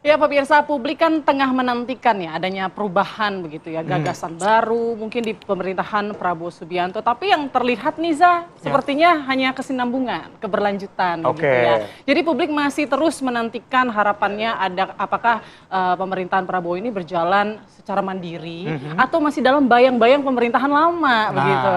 Ya pemirsa, publik kan tengah menantikan ya adanya perubahan begitu ya, gagasan baru mungkin di pemerintahan Prabowo Subianto. Tapi yang terlihat nih sepertinya hanya kesinambungan, keberlanjutan begitu ya. Jadi publik masih terus menantikan harapannya ada apakah pemerintahan Prabowo ini berjalan secara mandiri atau masih dalam bayang-bayang pemerintahan lama begitu.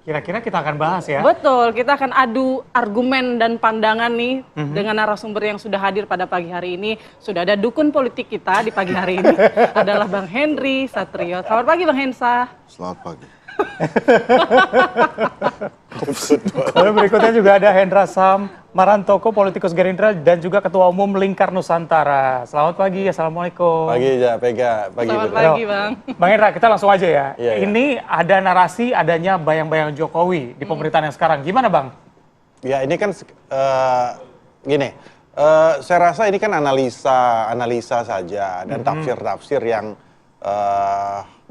Kira-kira kita akan bahas ya. Betul, kita akan adu argumen dan pandangan nih dengan narasumber yang sudah hadir pada pagi hari ini. Sudah ada dukun politik kita di pagi hari ini adalah Bang Henry Satrio. Selamat pagi Bang Hensa. Selamat pagi. Lalu berikutnya juga ada Hendra Sam Marantoko, politikus Gerindra dan juga Ketua Umum Lingkar Nusantara. Selamat pagi, Assalamualaikum. Pagi ya, Pega. Selamat pagi Bang. Bang Hendra, kita langsung aja ya. Iya. Ini ada narasi adanya bayang-bayang Jokowi di pemerintahan yang sekarang. Gimana Bang? Ya ini kan gini, saya rasa ini kan analisa saja dan tafsir-tafsir yang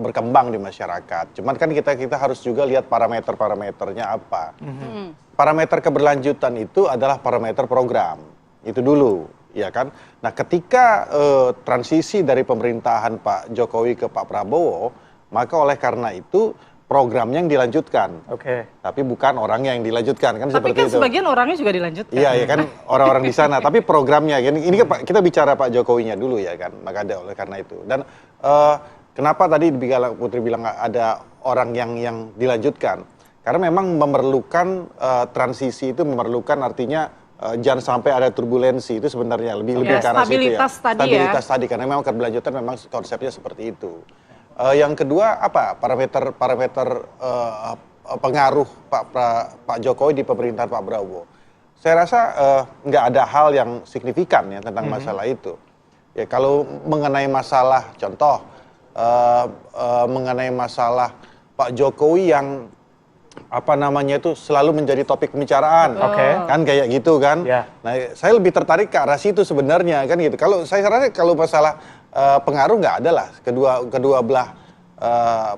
berkembang di masyarakat. Cuman kan kita harus juga lihat parameter-parameternya apa. Parameter keberlanjutan itu adalah parameter program. Itu dulu, ya kan? Nah, ketika transisi dari pemerintahan Pak Jokowi ke Pak Prabowo, maka oleh karena itu programnya yang dilanjutkan. Tapi bukan orangnya yang dilanjutkan, kan Tapi seperti kan itu. sebagian orangnya juga dilanjutkan. Iya, ya kan orang-orang di sana. Tapi programnya, ini kan kita bicara Pak Jokowinya dulu ya kan. Maka ada oleh karena itu. Dan kenapa tadi Putri bilang ada orang yang dilanjutkan? Karena memang memerlukan transisi itu memerlukan artinya jangan sampai ada turbulensi itu sebenarnya lebih ke arah situ ya. Stabilitas tadi karena memang keberlanjutan memang konsepnya seperti itu. Yang kedua apa parameter pengaruh Pak Jokowi di pemerintahan Pak Prabowo. Saya rasa nggak ada hal yang signifikan ya tentang masalah itu. Ya kalau mengenai masalah contoh mengenai masalah Pak Jokowi yang apa namanya itu selalu menjadi topik pembicaraan, kan kayak gitu kan. Nah, saya lebih tertarik ke arah situ sebenarnya kan gitu. Kalau saya rasa kalau masalah pengaruh nggak ada lah kedua belah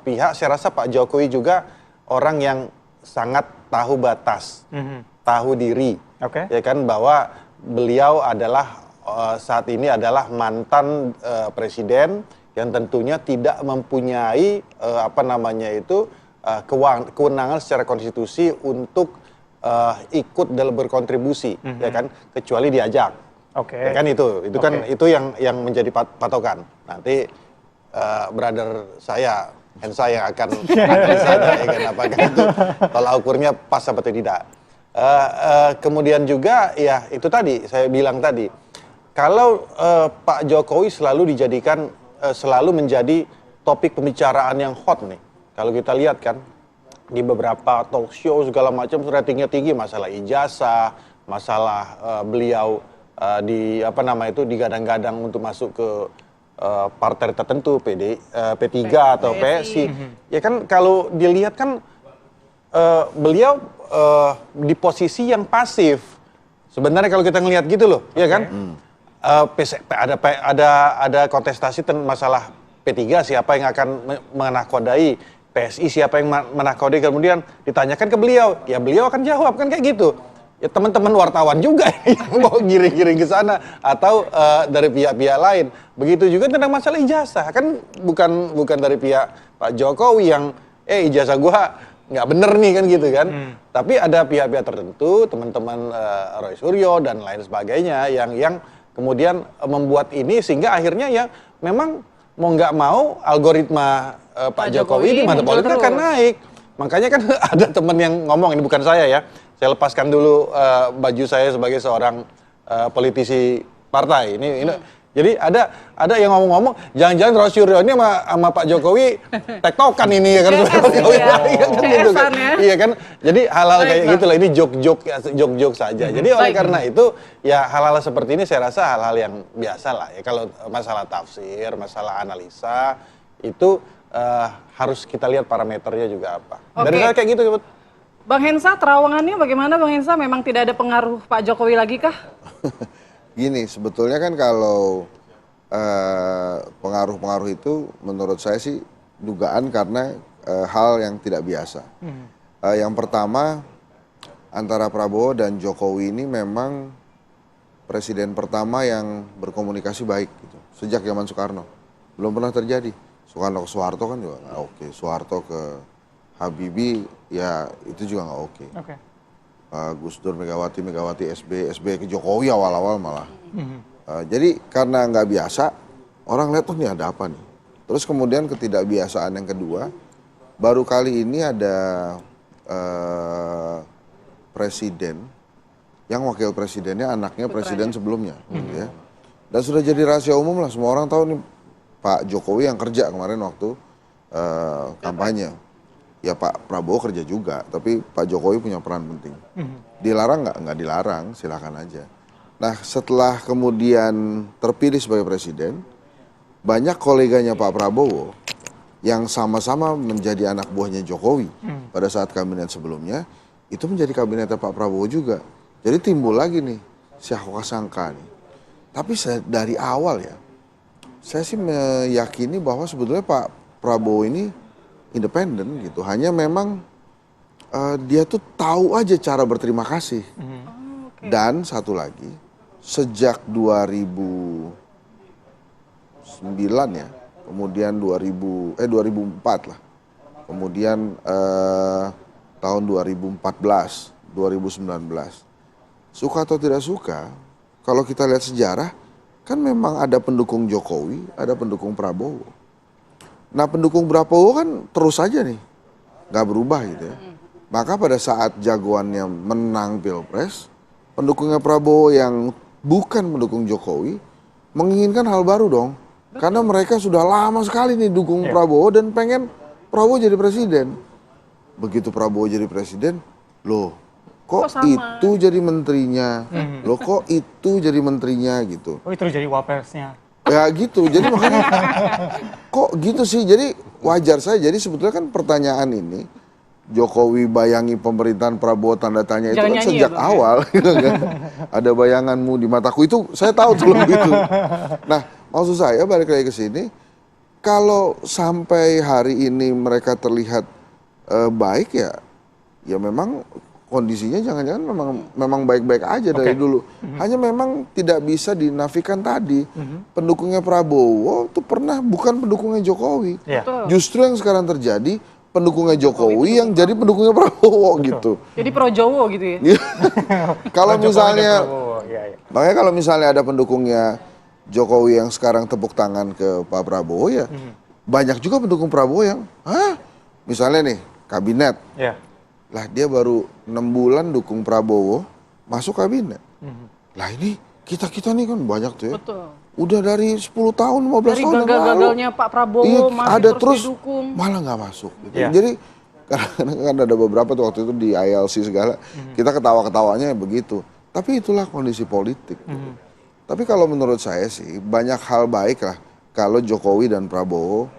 pihak. Saya rasa Pak Jokowi juga orang yang sangat tahu batas, tahu diri, ya kan bahwa beliau adalah saat ini adalah mantan presiden yang tentunya tidak mempunyai apa namanya itu kewenangan secara konstitusi untuk ikut dalam berkontribusi, ya kan, kecuali diajak. Ya kan itu kan itu yang menjadi patokan. Nanti brother saya, Hensa yang akan saja ya kan apakah itu kalau ukurnya pas atau tidak. Kemudian juga ya itu tadi saya bilang tadi, kalau Pak Jokowi selalu dijadikan selalu menjadi topik pembicaraan yang hot nih. Kalau kita lihat kan di beberapa talk show segala macam ratingnya tinggi, masalah ijazah, masalah beliau di apa nama itu digadang-gadang untuk masuk ke partai tertentu P3 atau PSI. Ya kan kalau dilihat kan beliau di posisi yang pasif. Sebenarnya kalau kita ngelihat gitu loh, ya kan? Ada kontestasi masalah P3 siapa yang akan menakodai, PSI siapa yang menakodai, kemudian ditanyakan ke beliau, ya beliau akan jawab kan kayak gitu. Ya teman-teman wartawan juga yang mau giring-giring ke sana atau dari pihak-pihak lain. Begitu juga tentang masalah ijazah, kan bukan dari pihak Pak Jokowi yang ijazah gua nggak bener nih kan gitu kan. Tapi ada pihak-pihak tertentu, teman-teman Roy Suryo dan lain sebagainya yang kemudian membuat ini sehingga akhirnya ya memang mau nggak mau algoritma Pak Jokowi di mata politik akan naik. Makanya kan ada teman yang ngomong, ini bukan saya ya, saya lepaskan dulu baju saya sebagai seorang politisi partai. Jadi ada yang ngomong-ngomong, jangan-jangan Roy Suryo ini sama Pak Jokowi tektokan ini ya kan? Gitu kan? Iya kan? Jadi hal-hal kayak gitulah, ini joke saja. Jadi oleh karena itu ya hal-hal seperti ini saya rasa hal-hal yang biasa lah ya. Kalau masalah tafsir, masalah analisa itu harus kita lihat parameternya juga apa. Dari saya kayak gitu. Bang Hensa, terawangannya bagaimana Bang Hensa? Memang tidak ada pengaruh Pak Jokowi lagi kah? Gini, sebetulnya kan kalau pengaruh-pengaruh itu menurut saya sih dugaan karena hal yang tidak biasa. Yang pertama, antara Prabowo dan Jokowi ini memang presiden pertama yang berkomunikasi baik gitu. Sejak zaman Soekarno. Belum pernah terjadi. Soekarno ke Soeharto kan juga nggak oke. Soeharto ke Habibie ya itu juga nggak oke. Oke. Gus Dur, Megawati, SB ke Jokowi awal-awal malah. Jadi karena nggak biasa, orang lihat tuh nih ada apa nih. Terus kemudian ketidakbiasaan yang kedua, baru kali ini ada presiden yang wakil presidennya anaknya presiden sebelumnya, gitu ya. Dan sudah jadi rahasia umum lah, semua orang tahu nih Pak Jokowi yang kerja kemarin waktu kampanye. Ya Pak Prabowo kerja juga, tapi Pak Jokowi punya peran penting. Dilarang nggak dilarang, silakan aja. Nah setelah kemudian terpilih sebagai presiden, banyak koleganya Pak Prabowo yang sama-sama menjadi anak buahnya Jokowi pada saat kabinet sebelumnya, itu menjadi kabinetnya Pak Prabowo juga. Jadi timbul lagi nih, siapa sangka nih. Tapi dari awal ya, saya sih meyakini bahwa sebetulnya Pak Prabowo ini independen gitu. Hanya memang dia tuh tahu aja cara berterima kasih. Dan satu lagi, sejak 2009 ya, kemudian 2004 lah. Kemudian tahun 2014, 2019. Suka atau tidak suka, kalau kita lihat sejarah, kan memang ada pendukung Jokowi, ada pendukung Prabowo. Nah pendukung Prabowo kan terus aja nih, nggak berubah gitu ya. Maka pada saat jagoannya menang Pilpres, pendukungnya Prabowo yang bukan pendukung Jokowi, menginginkan hal baru dong. Karena mereka sudah lama sekali nih dukung Prabowo dan pengen Prabowo jadi presiden. Begitu Prabowo jadi presiden, loh kok itu jadi menterinya, loh kok itu jadi menterinya gitu. Oh itu jadi wapresnya. Ya gitu, jadi makanya kok gitu sih, jadi wajar saja. Jadi sebetulnya kan pertanyaan ini, Jokowi bayangi pemerintahan Prabowo tanda tanya itu kan sejak awal. Gitu kan. Ada bayanganmu di mataku, itu saya tahu tuh itu. Nah maksud saya balik lagi ke sini, kalau sampai hari ini mereka terlihat baik ya memang kondisinya jangan-jangan memang baik-baik aja dari dulu. Hanya memang tidak bisa dinafikan tadi. Pendukungnya Prabowo itu pernah bukan pendukungnya Jokowi. Justru yang sekarang terjadi, pendukungnya Jokowi yang jadi pendukungnya Prabowo gitu. Jadi pro Jowo gitu ya? Kalau misalnya, makanya kalau misalnya ada pendukungnya Jokowi yang sekarang tepuk tangan ke Pak Prabowo ya, banyak juga pendukung Prabowo yang, misalnya nih kabinet. Lah dia baru 6 bulan dukung Prabowo, masuk kabinet. Lah ini kita nih kan banyak tuh ya. Betul. Udah dari 10 tahun, 15 tahun yang lalu. Dari gagal-gagalnya Pak Prabowo masih ada terus didukung. Malah nggak masuk. Gitu. Jadi karena kan ada beberapa tuh waktu itu di ILC segala, kita ketawa-ketawanya begitu. Tapi itulah kondisi politik. Gitu. Tapi kalau menurut saya sih banyak hal baik lah kalau Jokowi dan Prabowo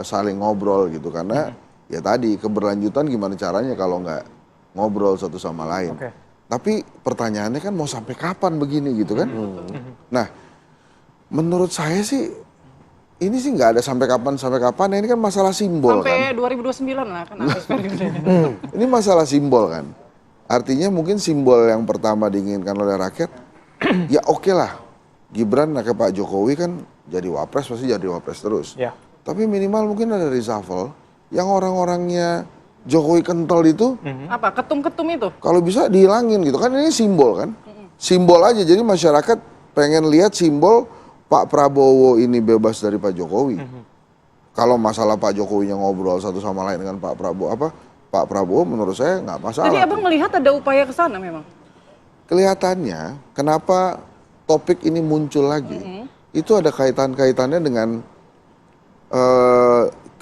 saling ngobrol gitu. Karena ya tadi keberlanjutan gimana caranya kalau nggak ngobrol satu sama lain. Tapi pertanyaannya kan mau sampai kapan begini gitu kan? Nah, menurut saya sih ini sih nggak ada sampai kapan. Ini kan masalah simbol sampai kan. 2029 lah kan habis periode. Ini masalah simbol kan. Artinya mungkin simbol yang pertama diinginkan oleh rakyat, ya oke lah. Gibran ke Pak Jokowi kan jadi wapres pasti jadi wapres terus. Tapi minimal mungkin ada reshuffle. Yang orang-orangnya Jokowi kental itu apa ketum-ketum itu kalau bisa dihilangin gitu kan, ini simbol kan, simbol aja. Jadi masyarakat pengen lihat simbol Pak Prabowo ini bebas dari Pak Jokowi. Kalau masalah Pak Jokowinya ngobrol satu sama lain dengan Pak Prabowo menurut saya nggak masalah. Jadi abang melihat ada upaya ke sana memang? Kelihatannya kenapa topik ini muncul lagi, itu ada kaitannya dengan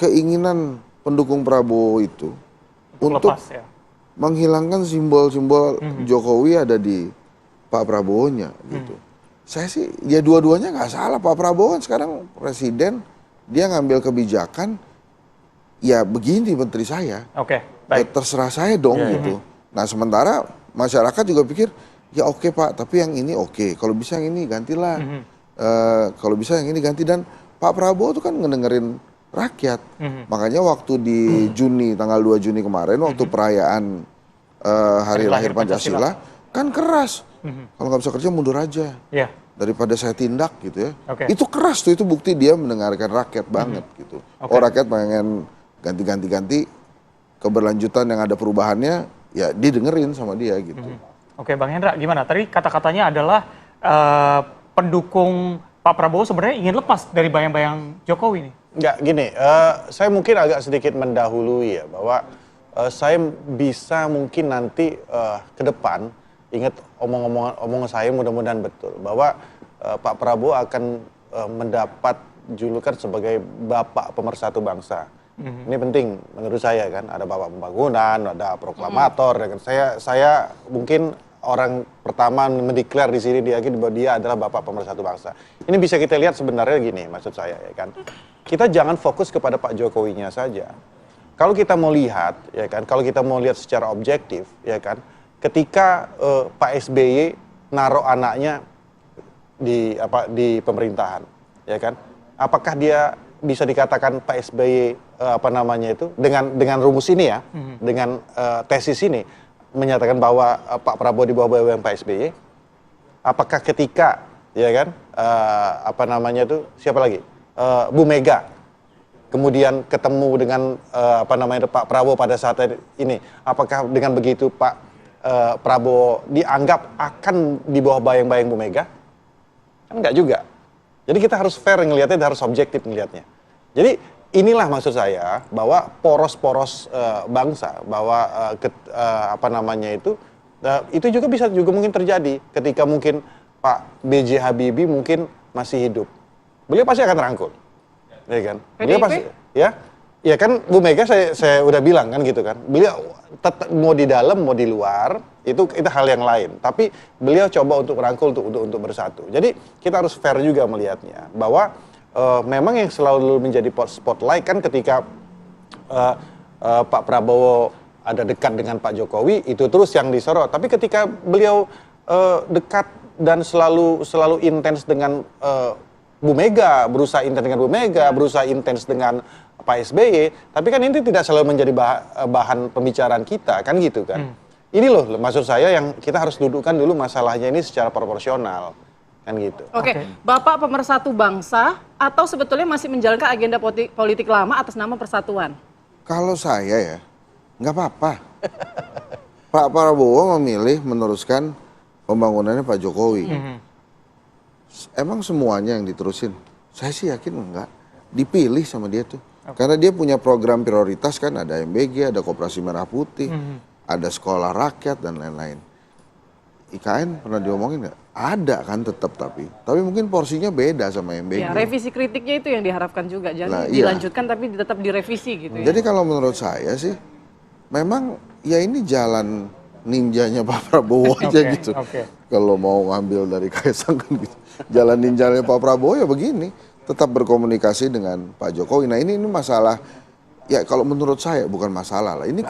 keinginan pendukung Prabowo itu untuk menghilangkan simbol-simbol Jokowi ada di Pak Prabowo-nya gitu. Saya sih ya dua-duanya nggak salah. Pak Prabowo kan sekarang presiden, dia ngambil kebijakan ya begini menteri saya. Ya, terserah saya dong gitu. Nah sementara masyarakat juga pikir ya oke Pak, tapi yang ini oke. Kalau bisa yang ini gantilah. Kalau bisa yang ini ganti. Dan Pak Prabowo tuh kan ngedengerin rakyat. Makanya waktu di Juni, tanggal 2 Juni kemarin, waktu perayaan Hari Lahir Pancasila, kan keras. Kalau nggak bisa kerja mundur aja. Iya. Daripada saya tindak gitu ya. Oke. Itu keras tuh, itu bukti dia mendengarkan rakyat banget gitu. Oh rakyat pengen ganti-ganti keberlanjutan yang ada perubahannya, ya didengerin sama dia gitu. Oke Bang Hendra, gimana? Tadi kata-katanya adalah pendukung Pak Prabowo sebenarnya ingin lepas dari bayang-bayang Jokowi nih. Enggak, gini, saya mungkin agak sedikit mendahului ya, bahwa saya bisa mungkin nanti ke depan, ingat omongan saya mudah-mudahan betul, bahwa Pak Prabowo akan mendapat julukan sebagai Bapak Pemersatu Bangsa. Ini penting menurut saya kan, ada Bapak Pembangunan, ada proklamator, ya kan. Saya mungkin orang pertama mendeklar di sini bahwa dia adalah Bapak Pemersatu Bangsa. Ini bisa kita lihat sebenarnya gini, maksud saya ya kan. Kita jangan fokus kepada Pak Jokowinya saja. Kalau kita mau lihat ya kan, kalau kita mau lihat secara objektif ya kan, ketika Pak SBY naruh anaknya di pemerintahan ya kan, apakah dia bisa dikatakan Pak SBY dengan rumus ini ya, dengan tesis ini menyatakan bahwa Pak Prabowo di bawah BWM Pak SBY? Apakah ketika ya kan siapa lagi? Bu Mega kemudian ketemu dengan Pak Prabowo pada saat ini, apakah dengan begitu Pak Prabowo dianggap akan di bawah bayang-bayang Bu Mega? Kan enggak juga. Jadi kita harus fair ngelihatnya, harus objektif ngelihatnya. Jadi inilah maksud saya bahwa poros-poros bangsa, bahwa itu juga bisa mungkin terjadi ketika mungkin Pak B.J. Habibie mungkin masih hidup. Beliau pasti akan rangkul, ya kan? Beliau pasti, ya kan Bu Mega saya udah bilang kan gitu kan. Beliau mau di dalam mau di luar itu hal yang lain. Tapi beliau coba untuk merangkul untuk bersatu. Jadi kita harus fair juga melihatnya bahwa memang yang selalu menjadi spotlight kan ketika Pak Prabowo ada dekat dengan Pak Jokowi, itu terus yang disorot. Tapi ketika beliau dekat dan selalu intens dengan Bu Mega, berusaha intens dengan Bu Mega, berusaha intens dengan Pak SBY, tapi kan ini tidak selalu menjadi bahan pembicaraan kita, kan gitu kan. Ini loh maksud saya yang kita harus dudukkan dulu masalahnya ini secara proporsional. Kan gitu. Oke. Bapak Pemersatu Bangsa atau sebetulnya masih menjalankan agenda politik lama atas nama persatuan? Kalau saya ya, nggak apa-apa. Pak Prabowo memilih meneruskan pembangunannya Pak Jokowi. Emang semuanya yang diterusin? Saya sih yakin enggak. Dipilih sama dia tuh. Karena dia punya program prioritas kan, ada MBG, ada Koperasi Merah Putih, ada sekolah rakyat dan lain-lain. IKN pernah diomongin nggak? Ada kan tetap tapi mungkin porsinya beda sama MBG. Ya, revisi kritiknya itu yang diharapkan juga, jangan dilanjutkan tapi tetap direvisi gitu ya. Jadi kalau menurut saya sih, memang ya ini jalan ninjanya Pak Prabowo aja gitu. Kalau mau ngambil dari Kaisang kan gitu. Jalan ninjanya Pak Prabowo ya begini, tetap berkomunikasi dengan Pak Jokowi. Nah ini masalah, ya kalau menurut saya bukan masalah lah. Ini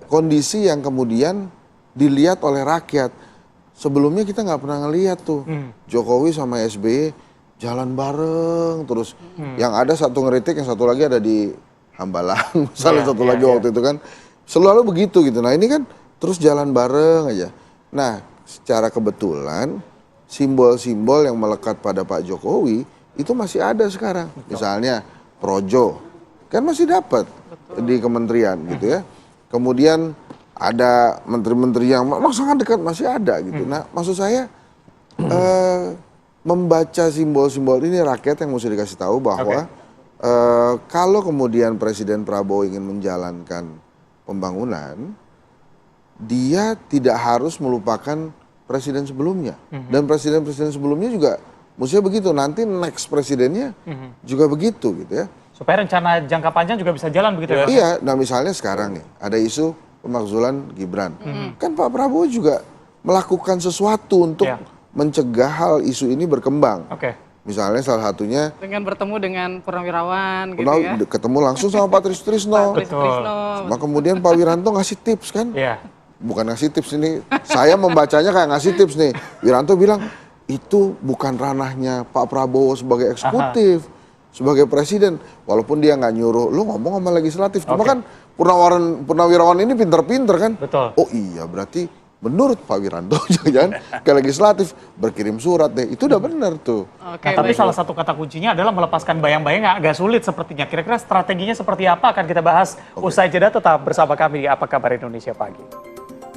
kondisi yang kemudian dilihat oleh rakyat. Sebelumnya kita nggak pernah ngelihat tuh Jokowi sama SBY jalan bareng terus. Yang ada satu ngeritik, yang satu lagi ada di Hambalang, misalnya satu lagi waktu itu kan. Selalu begitu gitu. Nah ini kan terus jalan bareng aja. Nah secara kebetulan simbol-simbol yang melekat pada Pak Jokowi itu masih ada sekarang. Misalnya Projo kan masih dapat di kementerian gitu ya. Kemudian ada menteri-menteri yang sangat dekat masih ada gitu. Nah maksud saya membaca simbol-simbol ini rakyat yang mesti dikasih tahu bahwa kalau kemudian Presiden Prabowo ingin menjalankan pembangunan, dia tidak harus melupakan presiden sebelumnya. Dan presiden-presiden sebelumnya juga mestinya begitu. Nanti next presidennya juga begitu gitu ya. Supaya rencana jangka panjang juga bisa jalan begitu ya? Iya, nah misalnya sekarang nih ada isu pemakzulan Gibran. Kan Pak Prabowo juga melakukan sesuatu untuk mencegah hal isu ini berkembang. Misalnya salah satunya dengan bertemu dengan Purnawirawan gitu ya. Ketemu langsung sama Pak Trisno. Sama kemudian Pak Wiranto ngasih tips kan. Bukan ngasih tips ini, saya membacanya kayak ngasih tips nih. Wiranto bilang, itu bukan ranahnya Pak Prabowo sebagai eksekutif, sebagai presiden. Walaupun dia nggak nyuruh, lu ngomong sama legislatif. Cuma kan Purnawirawan ini pinter-pinter kan. Betul. Oh iya, berarti menurut Pak Wiranto jangan-jangan ke legislatif berkirim surat deh. Itu udah benar tuh. Oke, Nah, tapi baik. salah satu kata kuncinya adalah melepaskan bayang-bayang yang agak sulit sepertinya. Kira-kira strateginya seperti apa akan kita bahas usai jeda. Tetap bersama kami di Apa Kabar Indonesia Pagi.